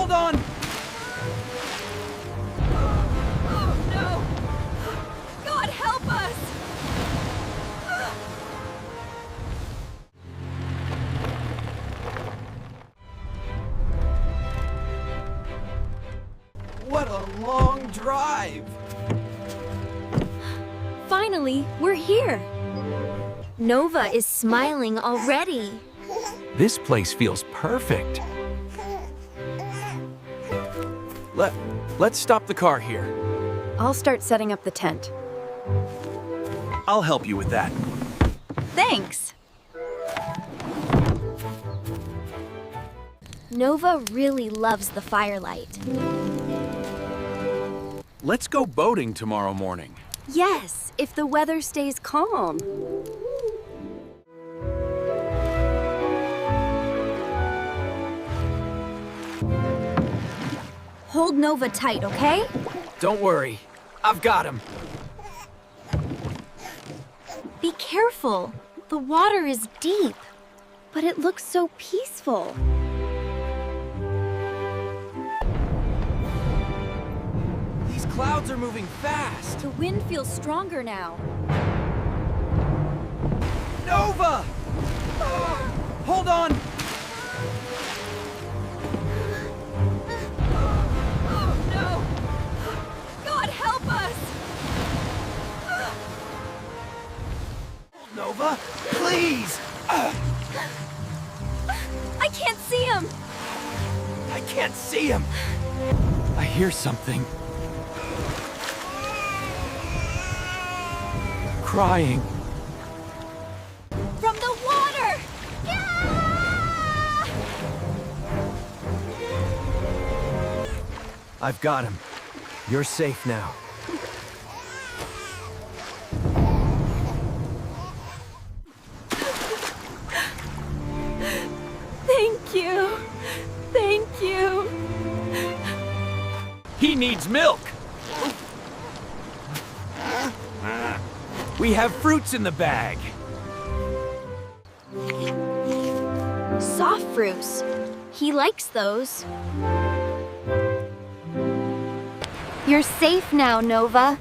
Hold on! Oh no! God help us! What a long drive! Finally, we're here. Nova is smiling already. This place feels perfect. Let's stop the car here. I'll start setting up the tent. I'll help you with that. Thanks! Nova really loves the firelight. Let's go boating tomorrow morning. Yes, if the weather stays calm. Hold Nova tight, okay? Don't worry, I've got him. Be careful. The water is deep, but it looks so peaceful. These clouds are moving fast. The wind feels stronger now. Nova! Hold on! Oh no! God help us! Nova, please! I can't see him! I can't see him! I hear something. Crying. From the water! Yeah! I've got him. You're safe now. Thank you. Thank you. He needs milk! We have fruits in the bag. Soft fruits. He likes those. You're safe now, Nova.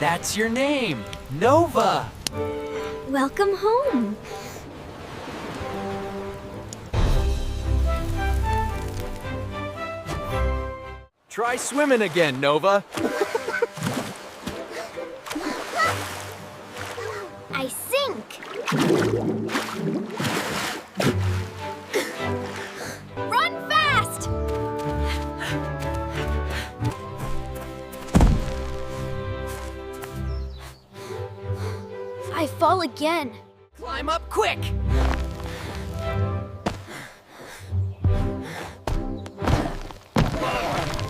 That's your name, Nova! Welcome home. Try swimming again, Nova. I sink. Run fast! I fall again. Climb up quick!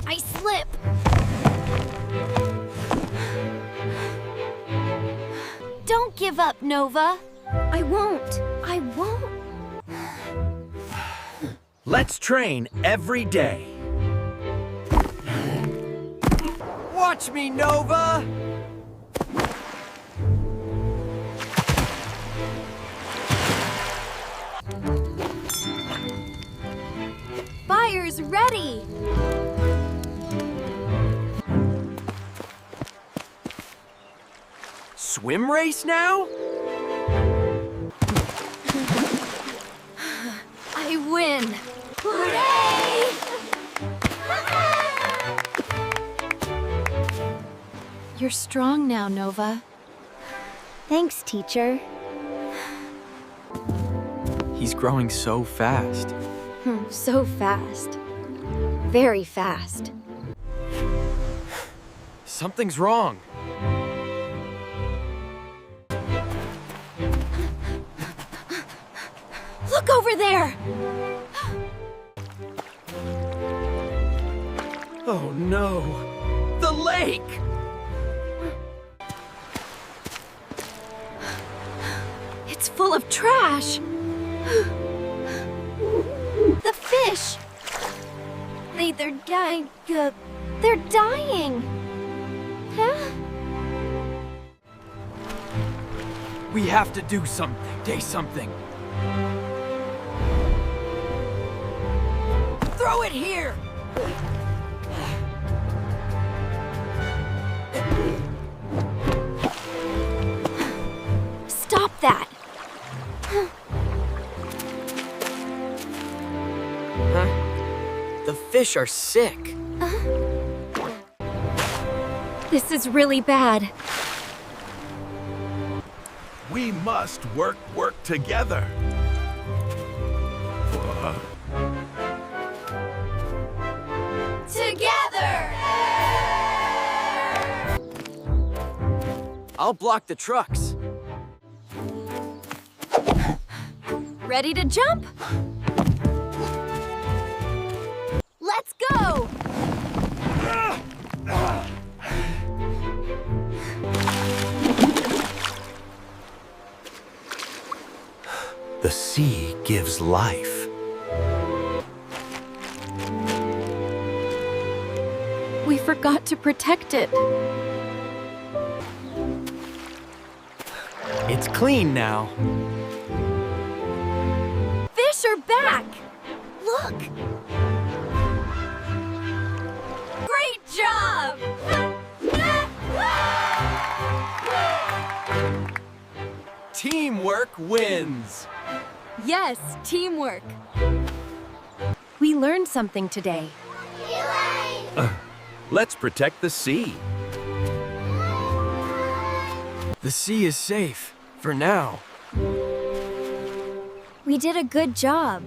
I slip. Don't give up, Nova. I won't. I won't. Let's train every day. Watch me, Nova! Fire's ready. Swim race now? I win. Hooray! You're strong now, Nova. Thanks, teacher. He's growing so fast. So fast. Very fast. Something's wrong. Look over there! Oh no! The lake! It's full of trash. The fish. They're dying. They're dying. Huh? We have to do something. Throw it here! Stop that! Huh? The fish are sick. This is really bad. We must work together. Together! I'll block the trucks. Ready to jump? Let's go! The sea gives life. We forgot to protect it. It's clean now. Fish are back! Look! Great job! Teamwork wins. Yes, teamwork. We learned something today. Let's protect the sea. The sea is safe, for now. We did a good job.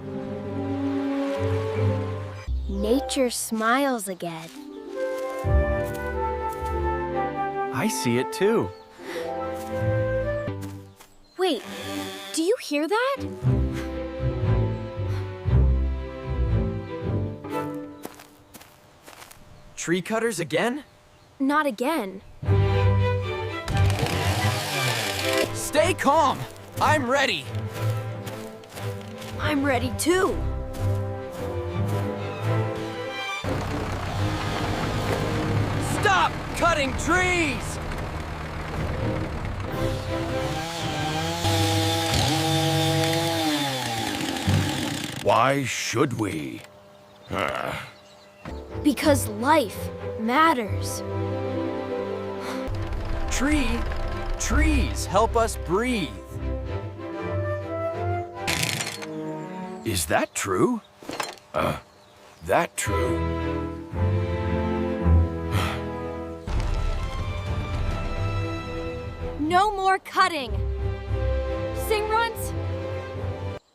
Nature smiles again. I see it too. Wait, do you hear that? Tree cutters again? Not again. Stay calm. I'm ready. I'm ready too. Stop cutting trees! Why should we? Because life matters. Trees help us breathe. Is that true? That true? No more cutting. Sing runs?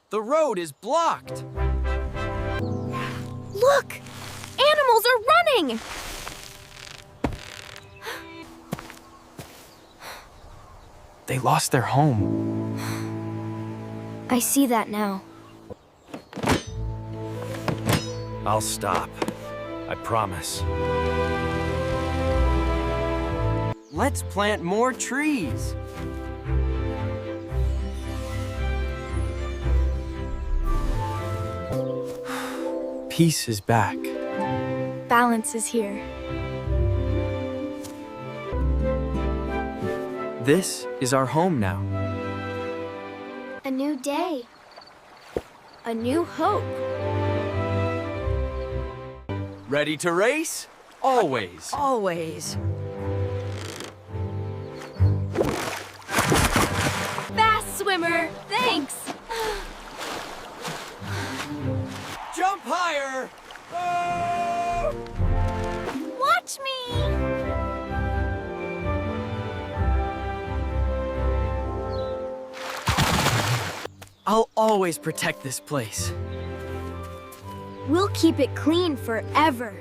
The road is blocked. Look! Animals are running! They lost their home. I see that now. I'll stop. I promise. Let's plant more trees. Peace is back. Balance is here. This is our home now. A new day. A new hope. Ready to race? Always. Always. Fast swimmer, thanks! Jump higher! Oh! Watch me! I'll always protect this place. We'll keep it clean forever.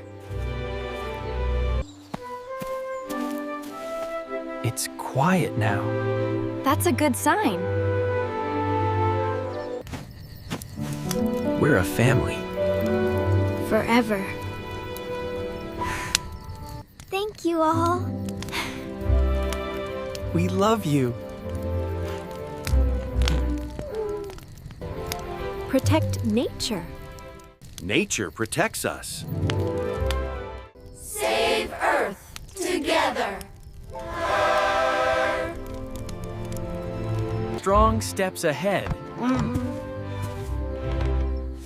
It's quiet now. That's a good sign. We're a family. Forever. Thank you all. We love you. Protect nature. Nature protects us. Save Earth together. strong steps ahead.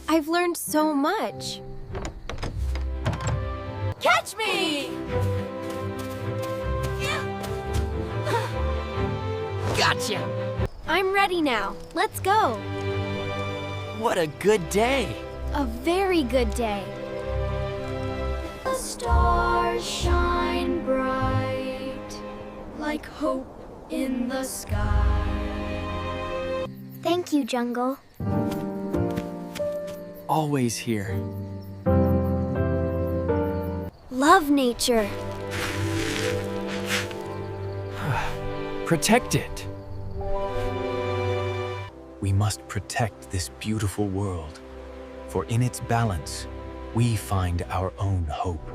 I've learned so much. Catch me! Gotcha! I'm ready now. Let's go. What a good day! A very good day. The stars shine bright, like hope in the sky. Thank you, Jungle. Always here. Love nature. Protect it. We must protect this beautiful world, for in its balance, we find our own hope.